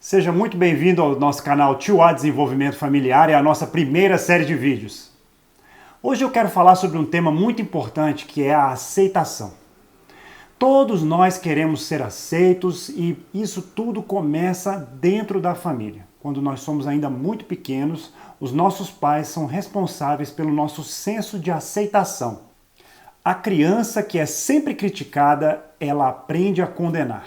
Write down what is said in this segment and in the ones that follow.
Seja muito bem-vindo ao nosso canal Tio A Desenvolvimento Familiar e à nossa primeira série de vídeos. Hoje eu quero falar sobre um tema muito importante que é a aceitação. Todos nós queremos ser aceitos e isso tudo começa dentro da família. Quando nós somos ainda muito pequenos, os nossos pais são responsáveis pelo nosso senso de aceitação. A criança que é sempre criticada, ela aprende a condenar.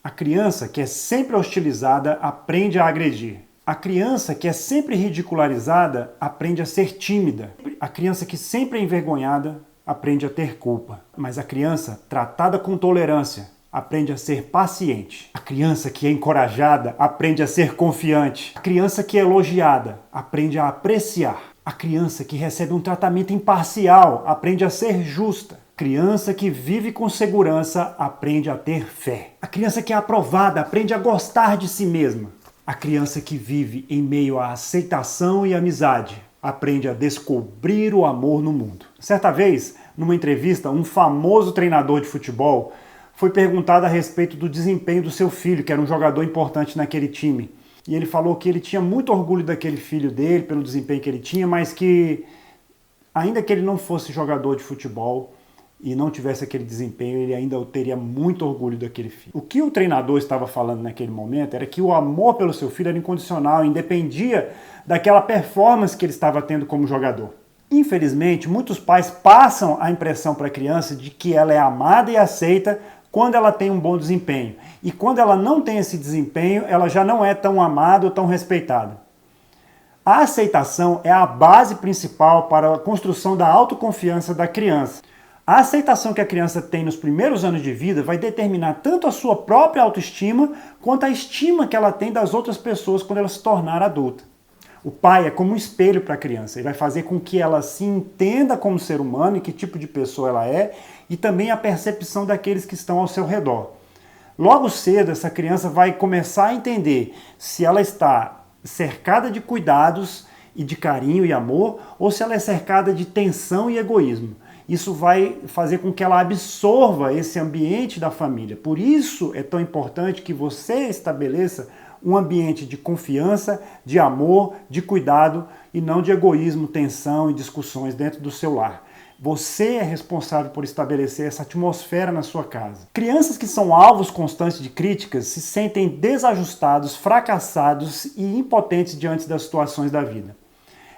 A criança que é sempre hostilizada aprende a agredir. A criança que é sempre ridicularizada aprende a ser tímida. A criança que sempre é envergonhada aprende a ter culpa. Mas a criança tratada com tolerância aprende a ser paciente. A criança que é encorajada aprende a ser confiante. A criança que é elogiada aprende a apreciar. A criança que recebe um tratamento imparcial aprende a ser justa. A criança que vive com segurança aprende a ter fé. A criança que é aprovada aprende a gostar de si mesma. A criança que vive em meio à aceitação e amizade aprende a descobrir o amor no mundo. Certa vez, numa entrevista, um famoso treinador de futebol foi perguntado a respeito do desempenho do seu filho, que era um jogador importante naquele time. E ele falou que ele tinha muito orgulho daquele filho dele, pelo desempenho que ele tinha, mas que, ainda que ele não fosse jogador de futebol e não tivesse aquele desempenho, ele ainda teria muito orgulho daquele filho. O que o treinador estava falando naquele momento era que o amor pelo seu filho era incondicional, independia daquela performance que ele estava tendo como jogador. Infelizmente, muitos pais passam a impressão para a criança de que ela é amada e aceita quando ela tem um bom desempenho. E quando ela não tem esse desempenho, ela já não é tão amada ou tão respeitada. A aceitação é a base principal para a construção da autoconfiança da criança. A aceitação que a criança tem nos primeiros anos de vida vai determinar tanto a sua própria autoestima quanto a estima que ela tem das outras pessoas quando ela se tornar adulta. O pai é como um espelho para a criança, ele vai fazer com que ela se entenda como ser humano e que tipo de pessoa ela é e também a percepção daqueles que estão ao seu redor. Logo cedo, essa criança vai começar a entender se ela está cercada de cuidados e de carinho e amor ou se ela é cercada de tensão e egoísmo. Isso vai fazer com que ela absorva esse ambiente da família. Por isso é tão importante que você estabeleça um ambiente de confiança, de amor, de cuidado e não de egoísmo, tensão e discussões dentro do seu lar. Você é responsável por estabelecer essa atmosfera na sua casa. Crianças que são alvos constantes de críticas se sentem desajustados, fracassados e impotentes diante das situações da vida.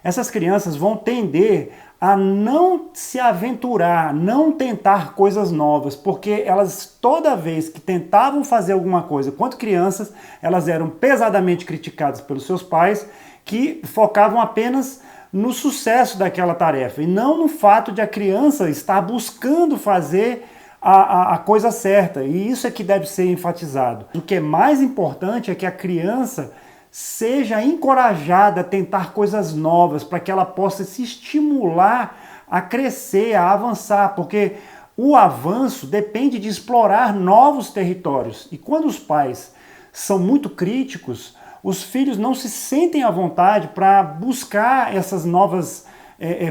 Essas crianças vão tender a não se aventurar, não tentar coisas novas, porque elas, toda vez que tentavam fazer alguma coisa quando crianças, elas eram pesadamente criticadas pelos seus pais, que focavam apenas no sucesso daquela tarefa, e não no fato de a criança estar buscando fazer a coisa certa, e isso é que deve ser enfatizado. O que é mais importante é que a criança seja encorajada a tentar coisas novas, para que ela possa se estimular a crescer, a avançar, porque o avanço depende de explorar novos territórios. E quando os pais são muito críticos, os filhos não se sentem à vontade para buscar essas novas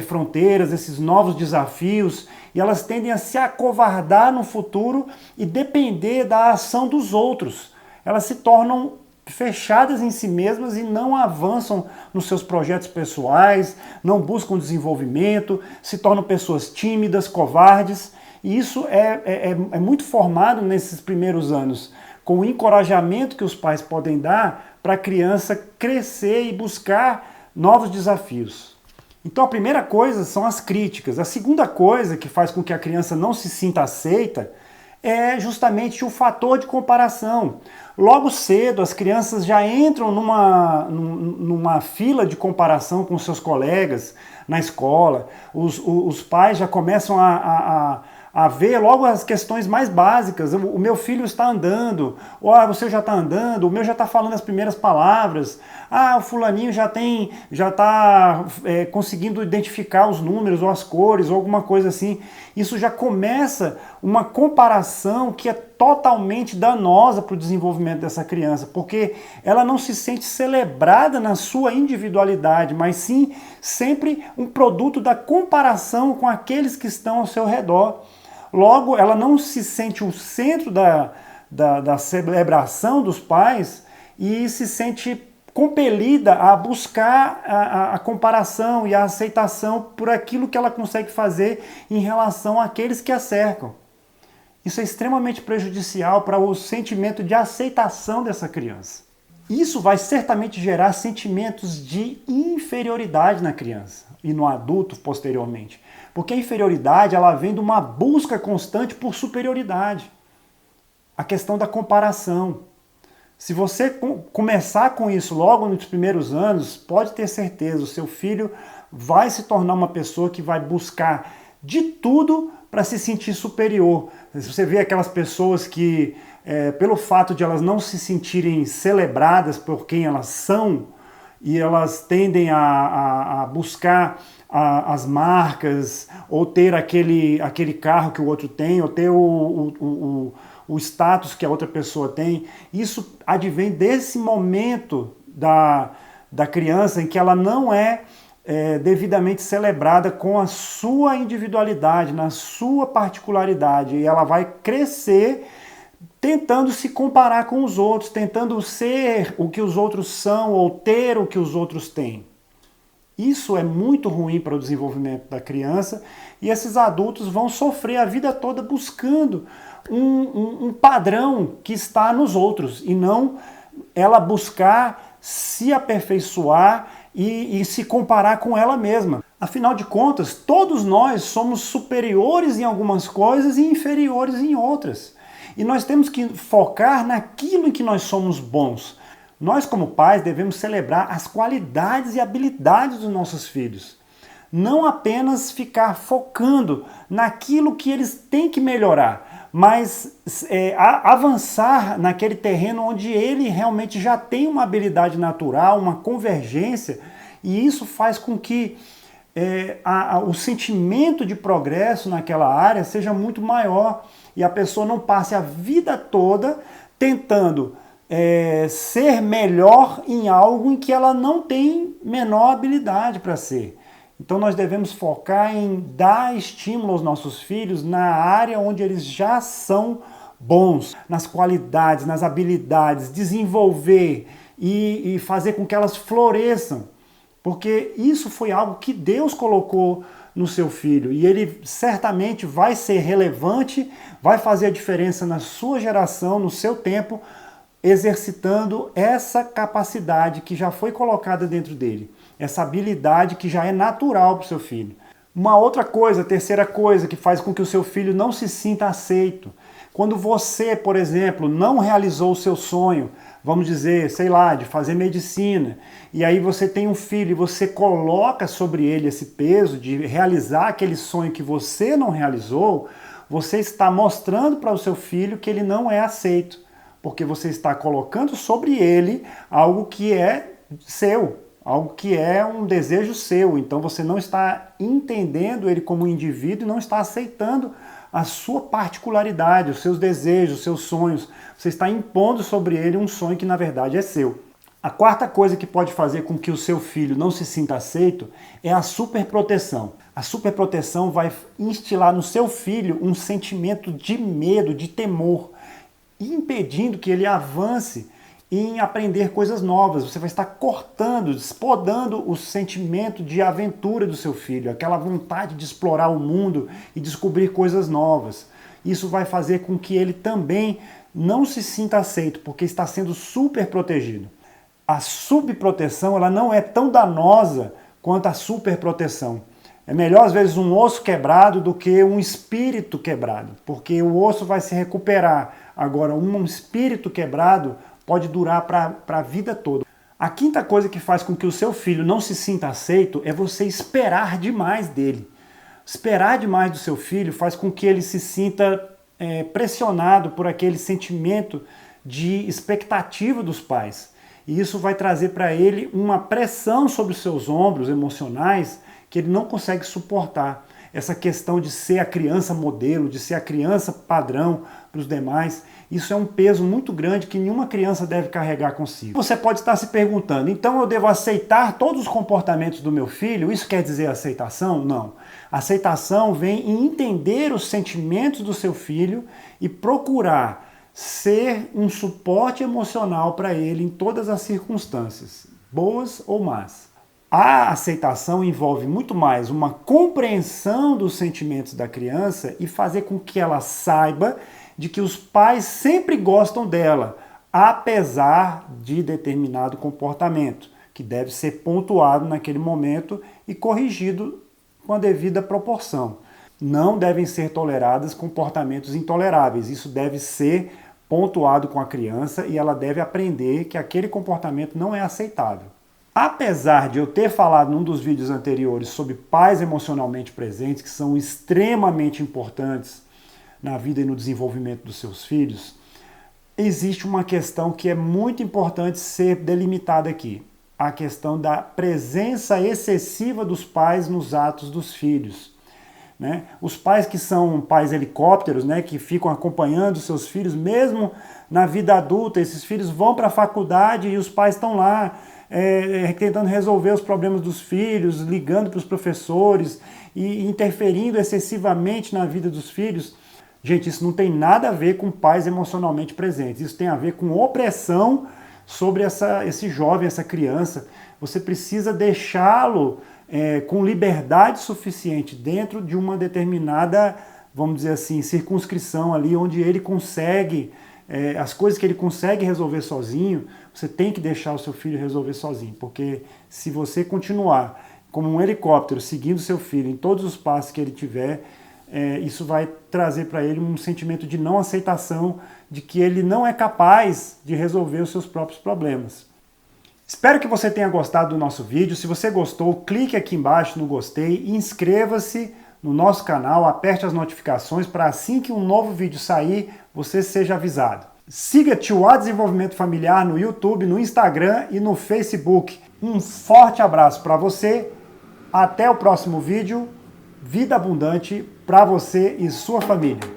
fronteiras, esses novos desafios, e elas tendem a se acovardar no futuro e depender da ação dos outros. Elas se tornam fechadas em si mesmas e não avançam nos seus projetos pessoais, não buscam desenvolvimento, se tornam pessoas tímidas, covardes. E isso é muito formado nesses primeiros anos, com o encorajamento que os pais podem dar para a criança crescer e buscar novos desafios. Então a primeira coisa são as críticas. A segunda coisa que faz com que a criança não se sinta aceita é justamente o fator de comparação. Logo cedo, as crianças já entram numa fila de comparação com seus colegas na escola. Os pais já começam a ver logo as questões mais básicas. O meu filho está andando, ou você já está andando, o meu já está falando as primeiras palavras, o fulaninho já está conseguindo identificar os números ou as cores ou alguma coisa assim. Isso já começa uma comparação que é totalmente danosa para o desenvolvimento dessa criança, porque ela não se sente celebrada na sua individualidade, mas sim sempre um produto da comparação com aqueles que estão ao seu redor. Logo, ela não se sente o centro da celebração dos pais e se sente compelida a buscar a comparação e a aceitação por aquilo que ela consegue fazer em relação àqueles que a cercam. Isso é extremamente prejudicial para o sentimento de aceitação dessa criança. Isso vai certamente gerar sentimentos de inferioridade na criança e no adulto posteriormente. Porque a inferioridade ela vem de uma busca constante por superioridade. A questão da comparação. Se você começar com isso logo nos primeiros anos, pode ter certeza, o seu filho vai se tornar uma pessoa que vai buscar de tudo para se sentir superior. Você vê aquelas pessoas que, pelo fato de elas não se sentirem celebradas por quem elas são, e elas tendem a buscar as marcas, ou ter aquele carro que o outro tem, ou ter o status que a outra pessoa tem. Isso advém desse momento da criança em que ela não é devidamente celebrada com a sua individualidade, na sua particularidade, e ela vai crescer tentando se comparar com os outros, tentando ser o que os outros são ou ter o que os outros têm. Isso é muito ruim para o desenvolvimento da criança, e esses adultos vão sofrer a vida toda buscando um padrão que está nos outros, e não ela buscar se aperfeiçoar e se comparar com ela mesma. Afinal de contas, todos nós somos superiores em algumas coisas e inferiores em outras. E nós temos que focar naquilo em que nós somos bons. Nós, como pais, devemos celebrar as qualidades e habilidades dos nossos filhos. Não apenas ficar focando naquilo que eles têm que melhorar, mas avançar naquele terreno onde ele realmente já tem uma habilidade natural, uma convergência, e isso faz com que o sentimento de progresso naquela área seja muito maior, e a pessoa não passe a vida toda tentando ser melhor em algo em que ela não tem menor habilidade para ser. Então nós devemos focar em dar estímulo aos nossos filhos na área onde eles já são bons, nas qualidades, nas habilidades, desenvolver e fazer com que elas floresçam. Porque isso foi algo que Deus colocou no seu filho, e ele certamente vai ser relevante, vai fazer a diferença na sua geração, no seu tempo, exercitando essa capacidade que já foi colocada dentro dele, essa habilidade que já é natural para o seu filho. Uma outra coisa, a terceira coisa que faz com que o seu filho não se sinta aceito. Quando você, por exemplo, não realizou o seu sonho, vamos dizer, sei lá, de fazer medicina, e aí você tem um filho e você coloca sobre ele esse peso de realizar aquele sonho que você não realizou, você está mostrando para o seu filho que ele não é aceito, porque você está colocando sobre ele algo que é seu, algo que é um desejo seu. Então você não está entendendo ele como indivíduo e não está aceitando a sua particularidade, os seus desejos, os seus sonhos. Você está impondo sobre ele um sonho que na verdade é seu. A quarta coisa que pode fazer com que o seu filho não se sinta aceito é a superproteção. A superproteção vai instilar no seu filho um sentimento de medo, de temor, impedindo que ele avance em aprender coisas novas. Você vai estar cortando, despodando o sentimento de aventura do seu filho, aquela vontade de explorar o mundo e descobrir coisas novas. Isso vai fazer com que ele também não se sinta aceito, porque está sendo super protegido. A subproteção ela não é tão danosa quanto a superproteção. É melhor, às vezes, um osso quebrado do que um espírito quebrado, porque o osso vai se recuperar. Agora, um espírito quebrado pode durar para a vida toda. A quinta coisa que faz com que o seu filho não se sinta aceito é você esperar demais dele. Esperar demais do seu filho faz com que ele se sinta pressionado por aquele sentimento de expectativa dos pais. E isso vai trazer para ele uma pressão sobre os seus ombros emocionais que ele não consegue suportar. Essa questão de ser a criança modelo, de ser a criança padrão para os demais, isso é um peso muito grande que nenhuma criança deve carregar consigo. Você pode estar se perguntando, então eu devo aceitar todos os comportamentos do meu filho? Isso quer dizer aceitação? Não. Aceitação vem em entender os sentimentos do seu filho e procurar ser um suporte emocional para ele em todas as circunstâncias, boas ou más. A aceitação envolve muito mais uma compreensão dos sentimentos da criança e fazer com que ela saiba de que os pais sempre gostam dela, apesar de determinado comportamento, que deve ser pontuado naquele momento e corrigido com a devida proporção. Não devem ser tolerados comportamentos intoleráveis. Isso deve ser pontuado com a criança e ela deve aprender que aquele comportamento não é aceitável. Apesar de eu ter falado num dos vídeos anteriores sobre pais emocionalmente presentes, que são extremamente importantes na vida e no desenvolvimento dos seus filhos, existe uma questão que é muito importante ser delimitada aqui. A questão da presença excessiva dos pais nos atos dos filhos. Né? Os pais que são pais helicópteros, né, que ficam acompanhando seus filhos, mesmo na vida adulta, esses filhos vão para a faculdade e os pais estão lá tentando resolver os problemas dos filhos, ligando para os professores e interferindo excessivamente na vida dos filhos. Gente, isso não tem nada a ver com pais emocionalmente presentes, isso tem a ver com opressão sobre esse jovem, essa criança. Você precisa deixá-lo com liberdade suficiente dentro de uma determinada, vamos dizer assim, circunscrição ali, onde ele consegue, as coisas que ele consegue resolver sozinho, você tem que deixar o seu filho resolver sozinho, porque se você continuar como um helicóptero seguindo seu filho em todos os passos que ele tiver, isso vai trazer para ele um sentimento de não aceitação, de que ele não é capaz de resolver os seus próprios problemas. Espero que você tenha gostado do nosso vídeo. Se você gostou, clique aqui embaixo no gostei e inscreva-se no nosso canal, aperte as notificações para assim que um novo vídeo sair, você seja avisado. Siga Tchuá Desenvolvimento Familiar no YouTube, no Instagram e no Facebook. Um forte abraço para você, até o próximo vídeo. Vida abundante para você e sua família.